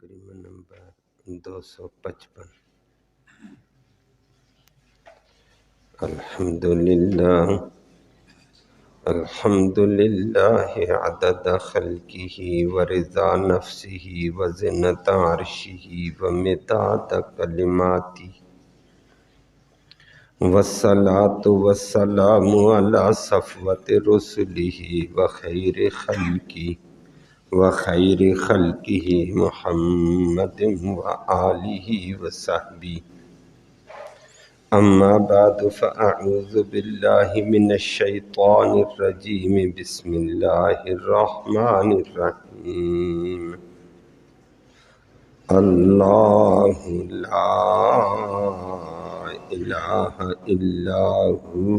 تقریباً نمبر 255۔ الحمدللہ عدد خلقہ ورضا نفسہ وزنۃ عرشہ ومداد کلماتہ، والصلاۃ والسلام علی صفوۃ رسلہ وخیر خلقہ محمد وآلہ وصحبہ۔ اما بعد فاعوذ باللہ من الشیطان الرجیم، بسم اللہ الرحمن الرحیم۔ اللہ لا الہ الا ہو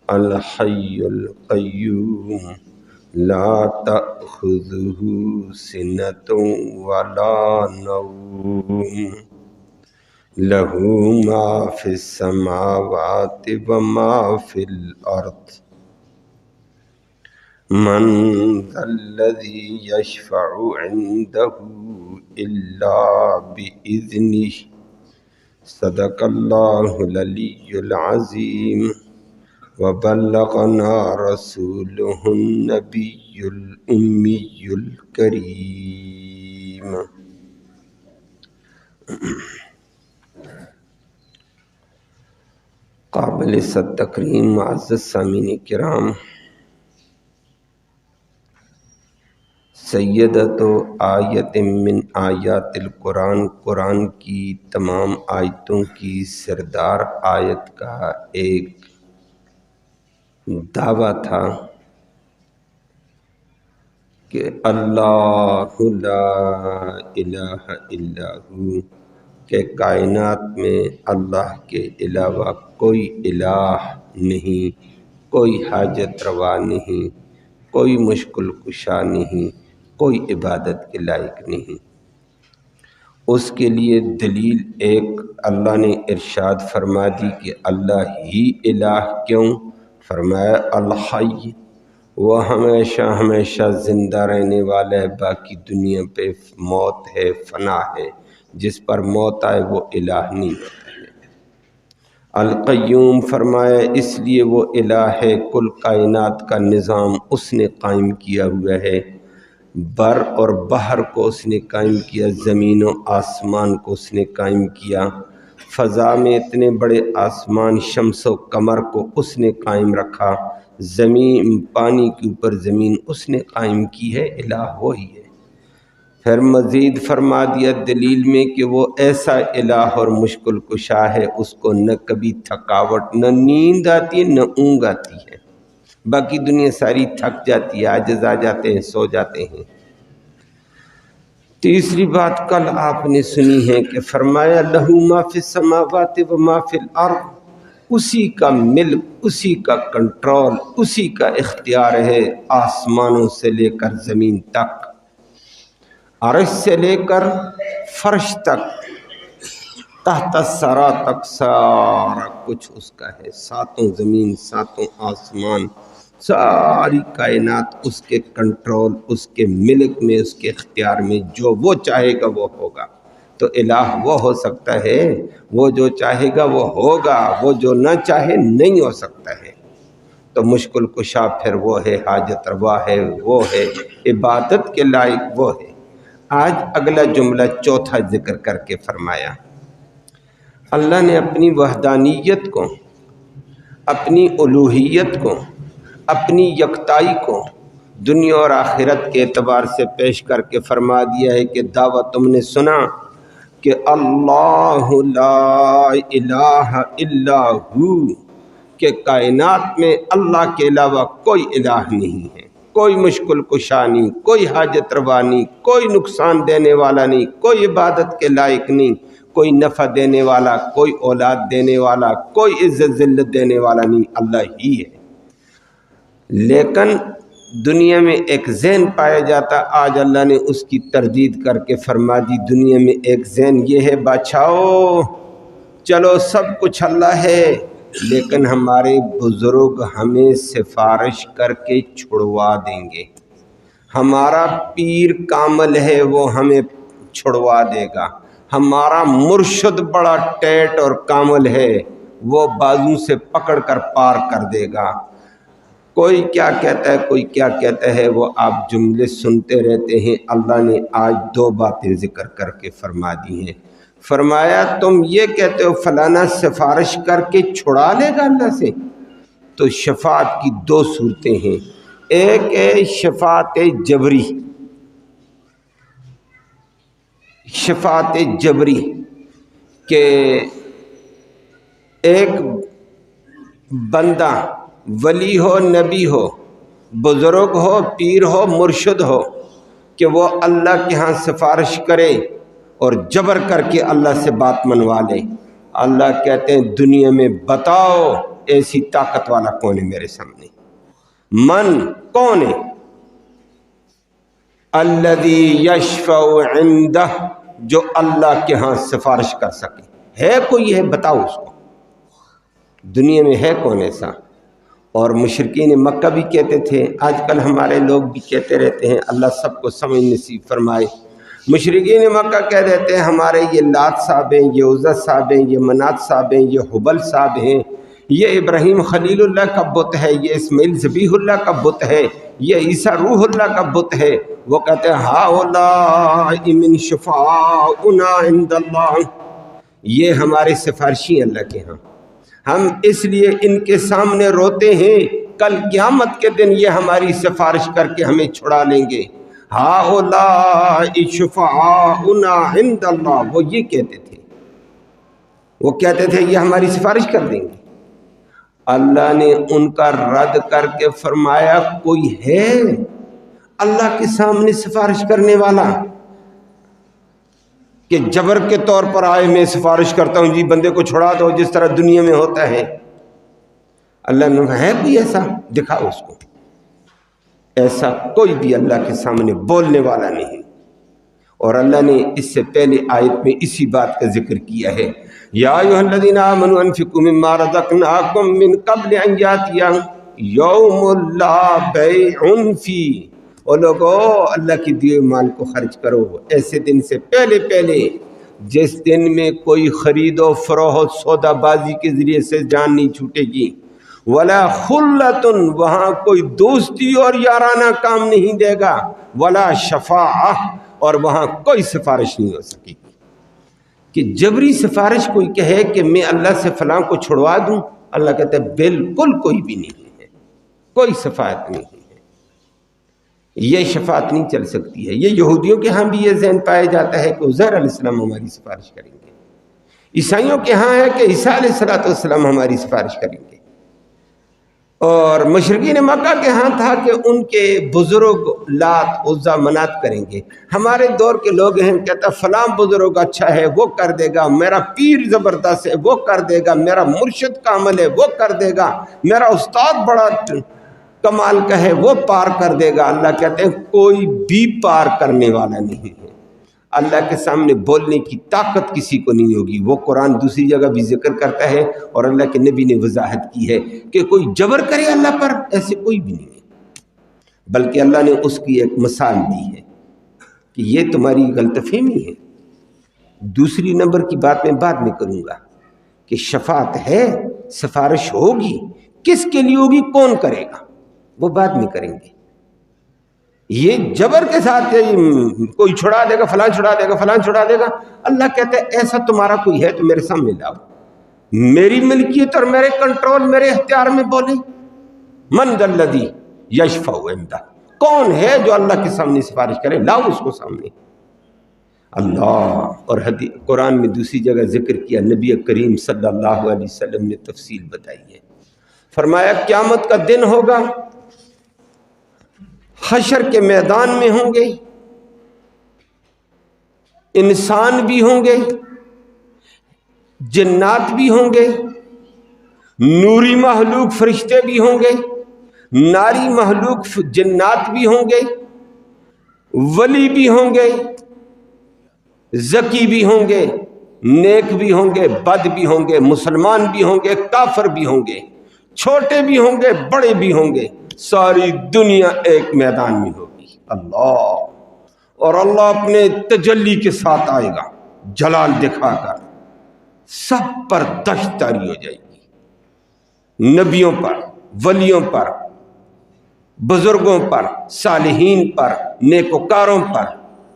الحی القیوم لا تأخذہ سنۃ ولا نوم، لہ ما فی السماوات وما فی الارض، من ذا الذی یشفع عندہ الا بإذنہ، صدق اللہ العلی العظیم، وبلغنا رسولہ النبی الامی الکریم۔ قابل صد تکریم معزز سامعین کرام، سیدۃ آیت من آیات القرآن، قرآن کی تمام آیتوں کی سردار آیت کا ایک دعویٰ تھا کہ اللہ لا الہ الا ہو، کہ کائنات میں اللہ کے علاوہ کوئی الہ نہیں، کوئی حاجت روا نہیں، کوئی مشکل کشا نہیں، کوئی عبادت کے لائق نہیں۔ اس کے لیے دلیل ایک اللہ نے ارشاد فرما دی کہ اللہ ہی الہ کیوں؟ فرمایا الحی، وہ ہمیشہ ہمیشہ زندہ رہنے والا ہے، باقی دنیا پہ موت ہے، فنا ہے، جس پر موت آئے وہ الہ نہیں ہوتا ہے۔ القیوم فرمایا اس لیے وہ الہ ہے، کل کائنات کا نظام اس نے قائم کیا ہوا ہے، بر اور بحر کو اس نے قائم کیا، زمین و آسمان کو اس نے قائم کیا، فضا میں اتنے بڑے آسمان شمس و قمر کو اس نے قائم رکھا، زمین پانی کے اوپر زمین اس نے قائم کی ہے، الہ وہی ہے۔ پھر مزید فرما دیا دلیل میں کہ وہ ایسا الہ اور مشکل کشا ہے، اس کو نہ کبھی تھکاوٹ، نہ نیند آتی ہے، نہ اونگ آتی ہے، باقی دنیا ساری تھک جاتی ہے، عاجز آ جاتے ہیں، سو جاتے ہیں۔ تیسری بات کل آپ نے سنی ہے کہ فرمایا لہ ما فی السماوات و ما فی الارض، اسی کا ملک، اسی کا کنٹرول، اسی کا اختیار ہے، آسمانوں سے لے کر زمین تک، عرش سے لے کر فرش تک، تحت الثری تک، سارا کچھ اس کا ہے، ساتوں زمین، ساتوں آسمان، ساری کائنات اس کے کنٹرول، اس کے ملک میں، اس کے اختیار میں، جو وہ چاہے گا وہ ہوگا۔ تو الہ وہ ہو سکتا ہے، وہ جو چاہے گا وہ ہوگا، وہ جو نہ چاہے نہیں ہو سکتا ہے۔ تو مشکل کشا پھر وہ ہے، حاجت روا ہے وہ ہے، عبادت کے لائق وہ ہے۔ آج اگلا جملہ چوتھا ذکر کر کے فرمایا اللہ نے اپنی وحدانیت کو، اپنی الوہیت کو، اپنی یکتائی کو دنیا اور آخرت کے اعتبار سے پیش کر کے فرما دیا ہے کہ دعویٰ تم نے سنا کہ اللہ لا الہ الا ہو، کہ کائنات میں اللہ کے علاوہ کوئی الہ نہیں ہے، کوئی مشکل کشا نہیں، کوئی حاجت روا نہیں، کوئی نقصان دینے والا نہیں، کوئی عبادت کے لائق نہیں، کوئی نفع دینے والا، کوئی اولاد دینے والا، کوئی عزت ذلت دینے والا نہیں، اللہ ہی ہے۔ لیکن دنیا میں ایک ذہن پایا جاتا، آج اللہ نے اس کی تردید کر کے فرما دی، دنیا میں ایک ذہن یہ ہے بادشاہو چلو سب کچھ اللہ ہے، لیکن ہمارے بزرگ ہمیں سفارش کر کے چھڑوا دیں گے، ہمارا پیر کامل ہے وہ ہمیں چھڑوا دے گا۔ ہمارا مرشد بڑا ٹیٹ اور کامل ہے، وہ بازو سے پکڑ کر پار کر دے گا۔ کوئی کیا کہتا ہے، کوئی کیا کہتا ہے، وہ آپ جملے سنتے رہتے ہیں۔ اللہ نے آج دو باتیں ذکر کر کے فرما دی ہیں۔ فرمایا تم یہ کہتے ہو فلانا سفارش کر کے چھڑا لے گا اللہ سے، تو شفاعت کی دو صورتیں ہیں۔ ایک ہے شفاعت جبری، شفاعت جبری کہ ایک بندہ ولی ہو، نبی ہو، بزرگ ہو، پیر ہو، مرشد ہو، کہ وہ اللہ کے ہاں سفارش کرے اور جبر کر کے اللہ سے بات منوا لے۔ اللہ کہتے ہیں دنیا میں بتاؤ ایسی طاقت والا کون ہے میرے سامنے؟ من کون ہے؟ الذی یشفع عندہ، جو اللہ کے ہاں سفارش کر سکے۔ ہے کوئی ہے؟ بتاؤ اس کو، دنیا میں ہے کون ایسا؟ اور مشرکین مکہ بھی کہتے تھے، آج کل ہمارے لوگ بھی کہتے رہتے ہیں، اللہ سب کو سمجھ نصیب فرمائے۔ مشرکین مکہ کہہ دیتے ہیں ہمارے یہ لات صاحب ہیں، یہ عزا صاحب ہیں، یہ منات صاحب ہیں، یہ حبل صاحب ہیں، یہ ابراہیم خلیل اللہ کا بت ہے، یہ اسماعیل ذبیح اللہ کا بت ہے، یہ عیسیٰ روح اللہ کا بت ہے۔ وہ کہتے ہیں ہؤلاء من شفعاؤنا عند اللہ، یہ ہمارے سفارشی اللہ کے ہاں، ہم اس لیے ان کے سامنے روتے ہیں، کل قیامت کے دن یہ ہماری سفارش کر کے ہمیں چھڑا لیں گے۔ ہؤلاء شفعاؤنا عند اللہ، وہ یہ کہتے تھے، وہ کہتے تھے یہ ہماری سفارش کر دیں گے۔ اللہ نے ان کا رد کر کے فرمایا کوئی ہے اللہ کے سامنے سفارش کرنے والا کہ جبر کے طور پر آئے میں سفارش کرتا ہوں جی بندے کو چھڑا دو، جس طرح دنیا میں ہوتا ہے؟ اللہ نے ہے کوئی ایسا؟ دکھاؤ اس کو۔ ایسا کوئی بھی اللہ کے سامنے بولنے والا نہیں۔ اور اللہ نے اس سے پہلے آیت میں اسی بات کا ذکر کیا ہے، یا ایھا الذین آمنوا انفقوا مما رزقناکم من قبل ان یاتی یوم لا بیع فیہ، اور لوگو اللہ کی دیے مال کو خرچ کرو ایسے دن سے پہلے پہلے جس دن میں کوئی خرید و فروخت سودا بازی کے ذریعے سے جان نہیں چھوٹے گی، ولا خلۃ، وہاں کوئی دوستی اور یارانہ کام نہیں دے گا، ولا شفاعہ، اور وہاں کوئی سفارش نہیں ہو سکے گی۔ کہ جبری سفارش کوئی کہے کہ میں اللہ سے فلاں کو چھڑوا دوں، اللہ کہتا ہے بالکل کوئی بھی نہیں ہے، کوئی شفاعت نہیں ہے، یہ شفاعت نہیں چل سکتی ہے۔ یہ یہودیوں کے ہاں بھی یہ ذہن پایا جاتا ہے کہ عزیر علیہ السلام ہماری سفارش کریں گے، عیسائیوں کے ہاں ہے کہ عیسیٰ علیہ السلام ہماری سفارش کریں گے، اور مشرکین مکہ کے ہاں تھا کہ ان کے بزرگ لات عزا منات کریں گے۔ ہمارے دور کے لوگ ہیں کہتا فلاں بزرگ اچھا ہے وہ کر دے گا، میرا پیر زبردست ہے وہ کر دے گا، میرا مرشد کامل ہے وہ کر دے گا، میرا استاد بڑا کمال کا ہے وہ پار کر دے گا۔ اللہ کہتے ہیں کوئی بھی پار کرنے والا نہیں ہے، اللہ کے سامنے بولنے کی طاقت کسی کو نہیں ہوگی۔ وہ قرآن دوسری جگہ بھی ذکر کرتا ہے اور اللہ کے نبی نے وضاحت کی ہے کہ کوئی جبر کرے اللہ پر، ایسے کوئی بھی نہیں ہے، بلکہ اللہ نے اس کی ایک مثال دی ہے کہ یہ تمہاری غلط فہمی ہے۔ دوسری نمبر کی بات میں بعد میں کروں گا کہ شفاعت ہے، سفارش ہوگی، کس کے لیے ہوگی، کون کرے گا، وہ بعد میں کریں گے۔ یہ جبر کے ساتھ کوئی چھڑا دے گا، فلاں چھڑا دے گا، فلاں چھڑا دے گا، اللہ کہتے ہیں ایسا تمہارا کوئی ہے تو میرے سامنے لاؤ، میری ملکیت اور میرے کنٹرول میرے اختیار میں بولے۔ من ذا الذی یشفع عندہ، کون ہے جو اللہ کے سامنے سفارش کرے، لاؤ اس کو سامنے۔ اللہ اور قرآن میں دوسری جگہ ذکر کیا، نبی کریم صلی اللہ علیہ وسلم نے تفصیل بتائی ہے، فرمایا قیامت کا دن ہوگا، حشر کے میدان میں ہوں گے، انسان بھی ہوں گے، جنات بھی ہوں گے، نوری مخلوق فرشتے بھی ہوں گے، ناری مخلوق جنات بھی ہوں گے، ولی بھی ہوں گے، ذکی بھی ہوں گے، نیک بھی ہوں گے، بد بھی ہوں گے، مسلمان بھی ہوں گے، کافر بھی ہوں گے، چھوٹے بھی ہوں گے، بڑے بھی ہوں گے، ساری دنیا ایک میدان میں ہوگی۔ اللہ، اور اللہ اپنے تجلی کے ساتھ آئے گا جلال دکھا کر، سب پر دشت طاری ہو جائے گی، نبیوں پر، ولیوں پر، بزرگوں پر، صالحین پر، نیکوکاروں پر،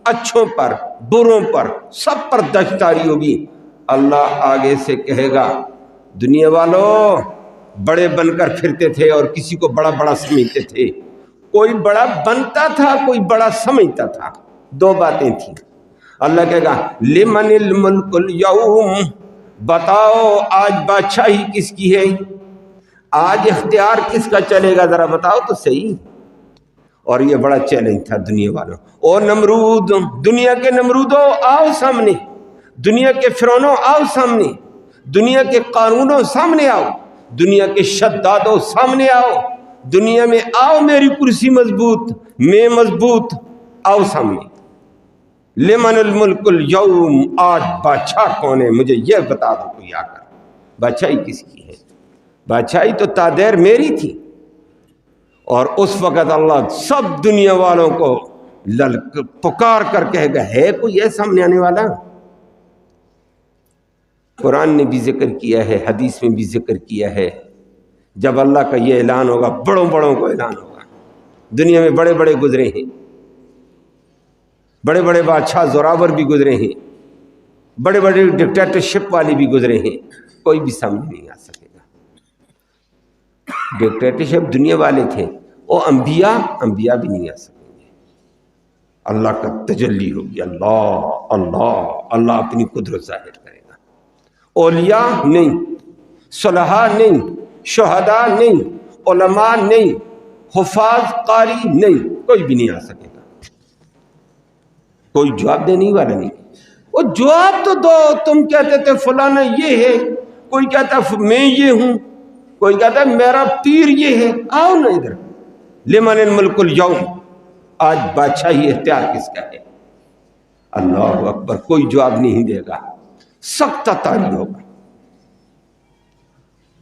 اچھوں پر، بروں پر، سب پر دشت طاری ہوگی۔ اللہ آگے سے کہے گا دنیا والوں بڑے بن کر پھرتے تھے اور کسی کو بڑا بڑا سمجھتے تھے، کوئی بڑا بنتا تھا کوئی بڑا سمجھتا تھا، دو باتیں تھیں۔ اللہ کہے گا لمن الملک اليوم، بتاؤ آج بادشاہی کس کی ہے، آج اختیار کس کا چلے گا، ذرا بتاؤ تو صحیح۔ اور یہ بڑا چیلنج تھا دنیا والوں۔ او نمرود، دنیا کے نمرودوں آؤ سامنے، دنیا کے فرعونوں آؤ سامنے، دنیا کے قارونوں سامنے آؤ، دنیا کے شدادوں سامنے آؤ، دنیا میں آؤ، میری کرسی مضبوط، میں مضبوط، آؤ سامنے۔ لمن الملک اليوم، آج بادشاہ کون ہے مجھے یہ بتا دو کوئی آ کر، بادشاہی کس کی ہے؟ بادشاہی تو تادیر میری تھی۔ اور اس وقت اللہ سب دنیا والوں کو پکار کر کہے گا ہے کوئی ہے سامنے آنے والا؟ قرآن نے بھی ذکر کیا ہے، حدیث میں بھی ذکر کیا ہے، جب اللہ کا یہ اعلان ہوگا، بڑوں بڑوں کو اعلان ہوگا، دنیا میں بڑے بڑے گزرے ہیں، بڑے بڑے بادشاہ زوراور بھی گزرے ہیں، بڑے بڑے ڈکٹیٹرشپ والے بھی گزرے ہیں، کوئی بھی سامنے نہیں آ سکے گا۔ ڈکٹیٹرشپ دنیا والے تھے، وہ انبیاء بھی نہیں آ سکیں گے۔ اللہ کا تجلی ہوگی، اللہ اللہ اللہ اپنی قدرت ظاہر کرے گا۔ اولیاء نہیں، صلحاء نہیں، شہداء نہیں، علماء نہیں، حفاظ قاری نہیں، کوئی بھی نہیں آ سکے گا۔ کوئی جواب دینے والا نہیں۔ وہ جواب تو دو، تم کہتے تھے فلانا یہ ہے، کوئی کہتا میں یہ ہوں، کوئی کہتا ہے میرا پیر یہ ہے، آؤ نا ادھر۔ لمن الملک اليوم، آج بادشاہی اختیار کس کا ہے؟ اللہ اکبر، کوئی جواب نہیں دے گا، سخت طاری ہوگا،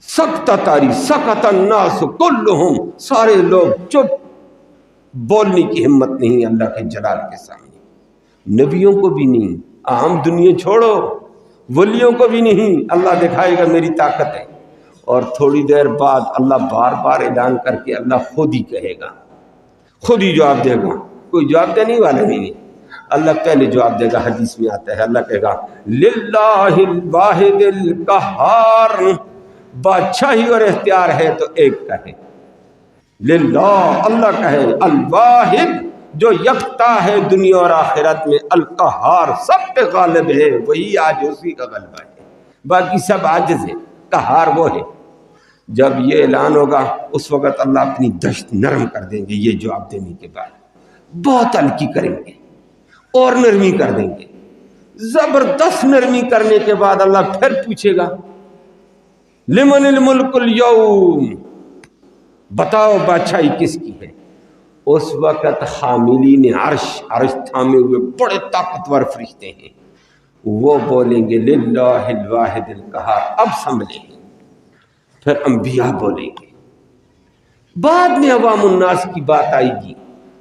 سخت طاری، سکت الناس کلہم، سارے لوگ چپ، بولنے کی ہمت نہیں اللہ کے جلال کے سامنے، نبیوں کو بھی نہیں، عام دنیا چھوڑو، ولیوں کو بھی نہیں۔ اللہ دکھائے گا میری طاقت ہے، اور تھوڑی دیر بعد اللہ بار بار اعلان کر کے اللہ خود ہی کہے گا، خود ہی جواب دے گا، کوئی جواب دینے والا نہیں۔ اللہ پہلے جواب دے گا، حدیث میں آتا ہے اللہ کہے گا للہ الواحد القہار، بادشاہی اور اختیار ہے تو ایک کا ہے، للہ اللہ کا ہے، الواحد جو یکتا ہے دنیا اور آخرت میں، القہار سب پہ غالب ہے، وہی آج اسی کا غلبہ ہے، باقی سب عاجز ہے، قہار وہ ہے۔ جب یہ اعلان ہوگا اس وقت اللہ اپنی دشت نرم کر دیں گے، یہ جواب دینے کے بعد بہت ہلکی کریں گے اور نرمی کر دیں گے، زبردست نرمی کرنے کے بعد اللہ پھر پوچھے گا لمن الملک اليوم، بتاؤ بادشاہی کس کی ہے؟ اس وقت حاملین عرش تھامے ہوئے بڑے طاقتور فرشتے ہیں، وہ بولیں گے للہ الواحد القہار، اب سنبھلے ہیں۔ پھر انبیاء بولیں گے، بعد میں عوام الناس کی بات آئے گی،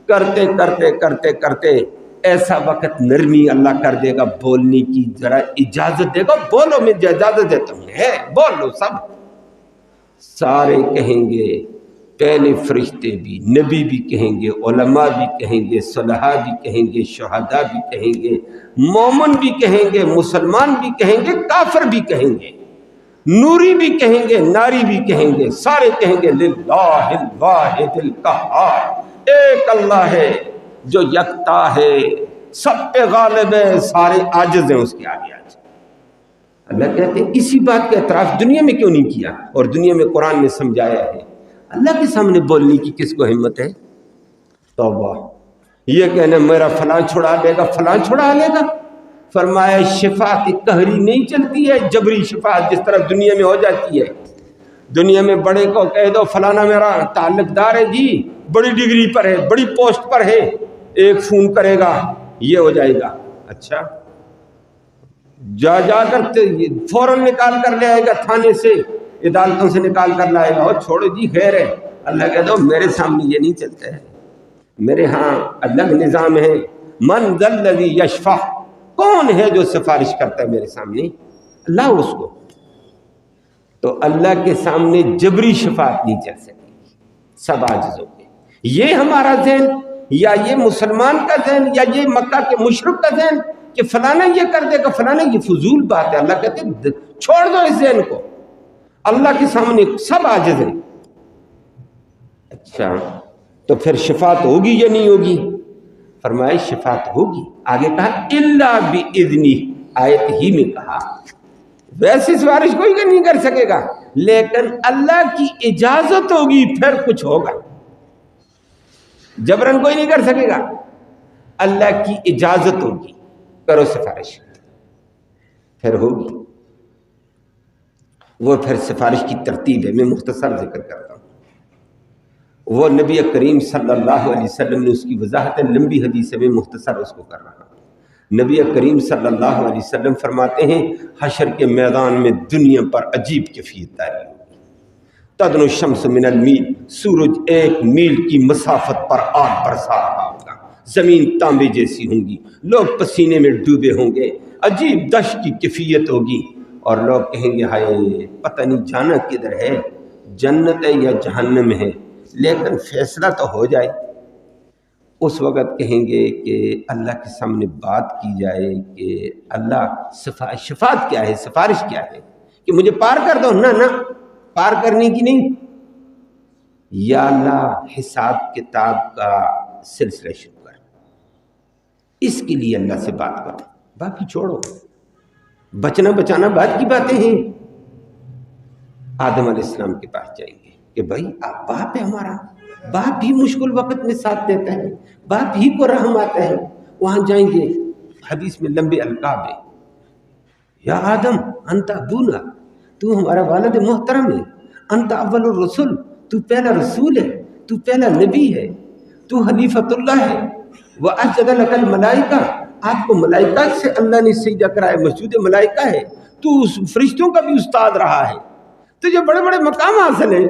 کرتے کرتے کرتے کرتے ایسا وقت نرمی اللہ کر دے گا، بولنے کی ذرا اجازت دے گا، بولو میں اجازت دیتا ہوں، ہے بول لو سب۔ سارے کہیں گے، پہلے فرشتے بھی، نبی بھی کہیں گے، علماء بھی کہیں گے، صلحاء بھی کہیں گے، شہداء بھی کہیں گے، مومن بھی کہیں گے، مسلمان بھی کہیں گے، کافر بھی کہیں گے، نوری بھی کہیں گے، ناری بھی کہیں گے، سارے کہیں گے للہ الواحد القہار، ایک اللہ ہے جو یکتا ہے، سب پہ غالب ہے، سارے عاجز ہیں اس کے آگے۔ آج اللہ کہتے ہیں اسی بات کا اعتراف دنیا میں کیوں نہیں کیا؟ اور دنیا میں قرآن نے سمجھایا ہے، اللہ کے سامنے بولنے کی کس کو ہمت ہے؟ توبہ، یہ کہنا میرا فلاں چھڑا لے گا، فلاں چھڑا لے گا۔ فرمایا شفاعت قہری نہیں چلتی ہے، جبری شفاعت جس طرح دنیا میں ہو جاتی ہے۔ دنیا میں بڑے کو کہہ دو فلانا میرا تعلق دار ہے جی، بڑی ڈگری پر ہے، بڑی پوسٹ پر ہے، ایک فون کرے گا یہ ہو جائے گا، اچھا جا کر فوراً نکال کر لے آئے گا، تھانے سے عدالتوں سے نکال کر لائے گا، اور چھوڑو جی خیر ہے۔ اللہ کہہ دو میرے سامنے یہ نہیں چلتا ہے، میرے ہاں الگ نظام ہے، من ذا الذی یشفع، کون ہے جو سفارش کرتا ہے میرے سامنے؟ اللہ اس کو. تو اللہ کے سامنے جبری شفاعت نہیں چل سکتی، سب عاجز ہوں گے. یہ ہمارا ذہن یا یہ مسلمان کا ذہن یا یہ مکہ کے مشرک کا ذہن کہ فلانا یہ کر دے گا فلانا، یہ فضول بات ہے. اللہ کہتے ہیں چھوڑ دو اس ذہن کو، اللہ کے سامنے سب عاجز ہیں. اچھا تو پھر شفاعت ہوگی یا نہیں ہوگی؟ فرمایا شفاعت ہوگی. آگے کہا الا باذنہ، آیت ہی میں کہا ویسی سفارش کوئی نہیں کر سکے گا، لیکن اللہ کی اجازت ہوگی پھر کچھ ہوگا. جبرن کوئی نہیں کر سکے گا، اللہ کی اجازت ہوگی کرو سفارش، پھر ہوگی. وہ پھر سفارش کی ترتیب ہے، میں مختصر ذکر کرتا ہوں. وہ نبی کریم صلی اللہ علیہ وسلم نے اس کی وضاحت لمبی حدیث میں مختصر اس کو کر رہا ہوں. نبی کریم صلی اللہ علیہ وسلم فرماتے ہیں حشر کے میدان میں دنیا پر عجیب کیفیت تاری ہوگی. تدنو الشمس من المیل، سورج 1 میل کی مسافت پر آگ برسا رہا ہوگا، زمین تانبے جیسی ہوں گی، لوگ پسینے میں ڈوبے ہوں گے، عجیب دشت کی کیفیت ہوگی، اور لوگ کہیں گے ہائے پتہ نہیں جانا کدھر ہے، جنت ہے یا جہنم ہے، لیکن فیصلہ تو ہو جائے. اس وقت کہیں گے کہ اللہ کے سامنے بات کی جائے کہ اللہ شفاعت کیا ہے، سفارش کیا ہے، کہ مجھے پار کر دو. نہ پار کرنے کی نہیں، یا اللہ حساب کتاب کا سلسلہ شروع کر، اس کے لیے اللہ سے بات کرو، باقی چھوڑو. بچنا بچانا بعد کی باتیں ہیں. آدم علیہ السلام کے پاس جائیں گے کہ بھائی آپ باپ ہے ہمارا، باپ ہی مشکل وقت میں ساتھ دیتا ہے، باپ ہی کو رحم آتا ہے. وہاں جائیں گے، حدیث میں لمبے القاب ہے، یا آدم انت ابونا، تو ہمارا والد محترم ہے، انت اول الرسل، تو پہلا رسول ہے، تو پہلا نبی ہے، تو خلیفۃ اللہ ہے. واسجد لک الملائکہ، آپ کو ملائکہ سے اللہ نے سجدہ کرایا، مسجود ملائکہ ہے، تو اس فرشتوں کا بھی استاد رہا ہے، تجھے بڑے بڑے مقام حاصل ہیں.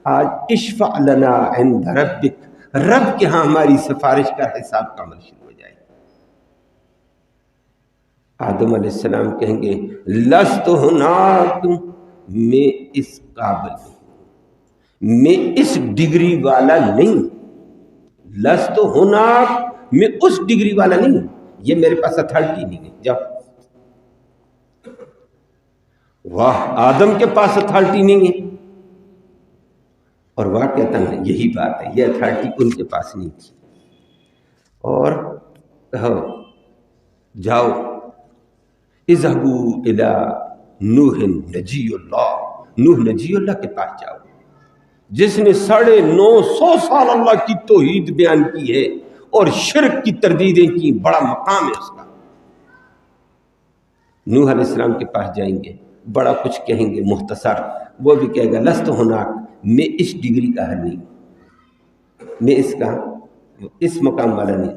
آج اشفع لنا عند ربک، رب کے ہاں ہماری سفارش کا حساب کا عمل شروع ہو جائے. آدم علیہ السلام کہیں گے لست ہناک، میں اس قابل نہیں، میں اس ڈگری والا نہیں. لست ہناک، میں اس ڈگری والا نہیں، یہ میرے پاس اتھارٹی نہیں ہے. جاؤ. واہ، آدم کے پاس اتھارٹی نہیں ہے، اور واقعتاً یہی بات ہے، یہ اتھارٹی ان کے پاس نہیں تھی. اور کہو جاؤ اذهبوا الى نوح نجی اللہ، نوح نجی اللہ کے پاس جاؤ، جس نے 950 سال اللہ کی توحید بیان کی ہے اور شرک کی تردیدیں کی، بڑا مقام ہے اس کا. نوح علیہ السلام کے پاس جائیں گے، بڑا کچھ کہیں گے مختصر. وہ بھی کہے گا لست ہناک، میں اس ڈگری کا حل نہیں، میں اس مقام والا نہیں.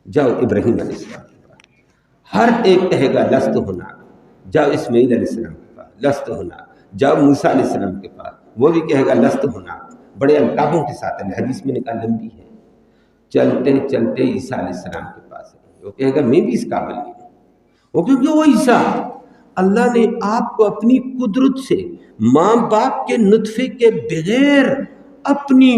جاؤ ابراہیم علیہ السلام کے پاس، ہر ایک کہے گا لست ہناک. جاؤ اسماعیل علیہ السلام کے پاس، لست ہناک. جاؤ موسیٰ علیہ السلام کے پاس، وہ بھی کہے گا لست ہناک، بڑے القابوں کے ساتھ. حدیث میں نے کہا لمبی ہے. چلتے چلتے عیسیٰ علیہ السلام کے پاس وہ کہے گا میں بھی اس قابل نہیں ہوں. وہ کیونکہ وہ عیسیٰ، اللہ نے آپ کو اپنی قدرت سے ماں باپ کے نطفے کے بغیر اپنی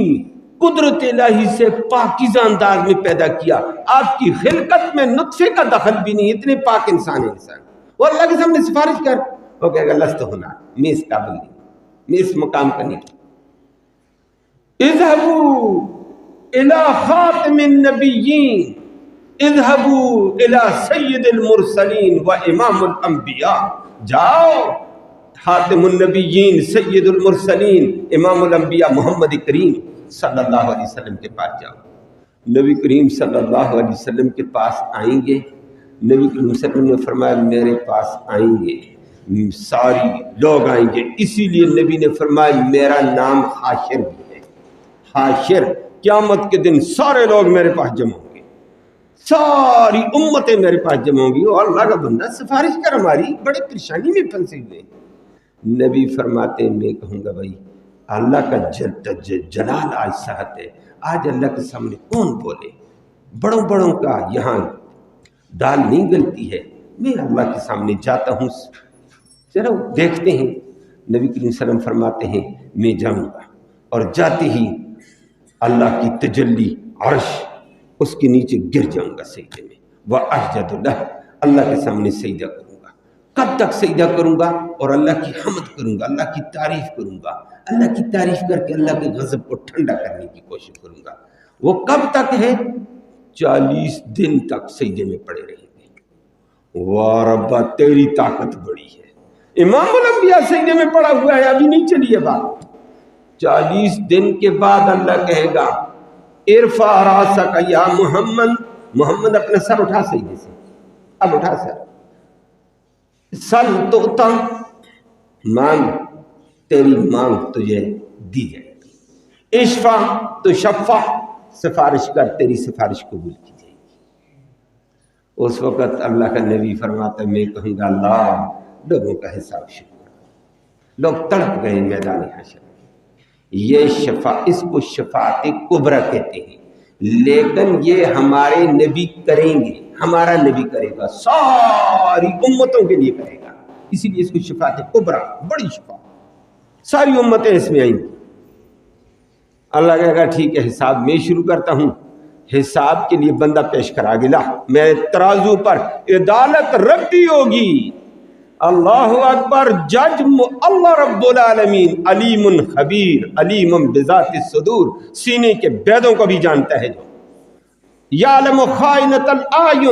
قدرت الہی سے پاکیزہ انداز میں پیدا کیا. آپ کی خلقت میں نطفے کا دخل بھی نہیں، اتنے پاک انسان ہے انسان. وہ اللہ کے سامنے سفارش کر، وہ کہے گا لست ہونا، میں اس قابل نہیں، میں اس مقام کا نہیں. اذهبوا الى خاتم النبیین، اذهبوا الى سید المرسلین و امام الانبیاء. جاؤ خاتم النبیین، سید المرسلین، امام الانبیاء محمد کریم صلی اللہ علیہ وسلم کے پاس جاؤ. نبی کریم صلی اللہ علیہ وسلم کے پاس آئیں گے. نبی کریم صلی اللہ علیہ وسلم نے فرمایا میرے پاس آئیں گے ساری لوگ آئیں گے، اسی لیے نبی نے فرمایا میرا نام حاشر بھی ہے. حاشر، قیامت کے دن سارے لوگ میرے پاس جمع ہوں گے، ساری امتیں میرے پاس جمع ہوں گی. اور اللہ کا بندہ سفارش کر، ہماری بڑے پریشانی میں پھنسے ہوئے. نبی فرماتے میں کہوں گا بھائی اللہ کا جلال آج ساتھ ہے، آج اللہ کے سامنے کون بولے؟ بڑوں بڑوں کا یہاں دال نہیں گلتی ہے، میں اللہ کے سامنے جاتا ہوں، چلو دیکھتے ہیں۔ نبی کریم صلی اللہ علیہ وسلم فرماتے ہیں میں جاؤں گا، اور جاتے ہی اللہ کی تجلی عرش، اس کے نیچے گر جاؤں گا سجدے میں، وَأَسْجُدُ لَهُ، اللہ کے سامنے سجدہ کروں گا۔ کب تک سجدہ کروں گا؟ اور اللہ کی حمد کروں گا، اللہ کی تعریف کروں گا، اللہ کی تعریف کر کے اللہ کے غضب کو ٹھنڈا کرنے کی کوشش کروں گا۔ وہ کب تک ہے؟ 40 دن تک سجدے میں پڑے رہیں گے۔ واہ ربا تیری طاقت بڑی ہے، امام الانبیاء سجدے میں پڑا ہوا ہے، ابھی نہیں چلی ہے بات۔ 40 دن کے بعد اللہ کہے گا ارفع راسک یا محمد، محمد اپنا سر اٹھا سجدے سے، اب اٹھا سر، سل تؤتا، مانگ تیری مانگ تجھے دی جائے گی، اشفع تو شفع، سفارش کر تیری سفارش قبول کی جائے گی۔ اس وقت اللہ کا نبی فرماتا ہے میں کہوں گا اللہ لوگوں کا حساب شروع کر، لوگ تڑپ گئے میدان حشر میں۔ یہ اس کو شفاعت کبریٰ کہتے ہیں، لیکن یہ ہمارے نبی کریں گے، ہمارا نبی کرے گا، ساری امتوں کے لیے کرے گا، اسی لیے اس کو شفاعت کبریٰ، بڑی شفاعت، ساری امتیں اس میں آئیں گی۔ اللہ کہے گا ٹھیک ہے حساب میں شروع کرتا ہوں، حساب کے لیے بندہ پیش کرا گلا، میرے ترازو پر عدالت رکھتی ہوگی۔ اللہ اکبر، جج اللہ رب العالمین علیم خبیر، علیم بذات الصدور، سینے کے بیدوں کو بھی جانتا ہے، جو یعلم خائنۃ الاعین۔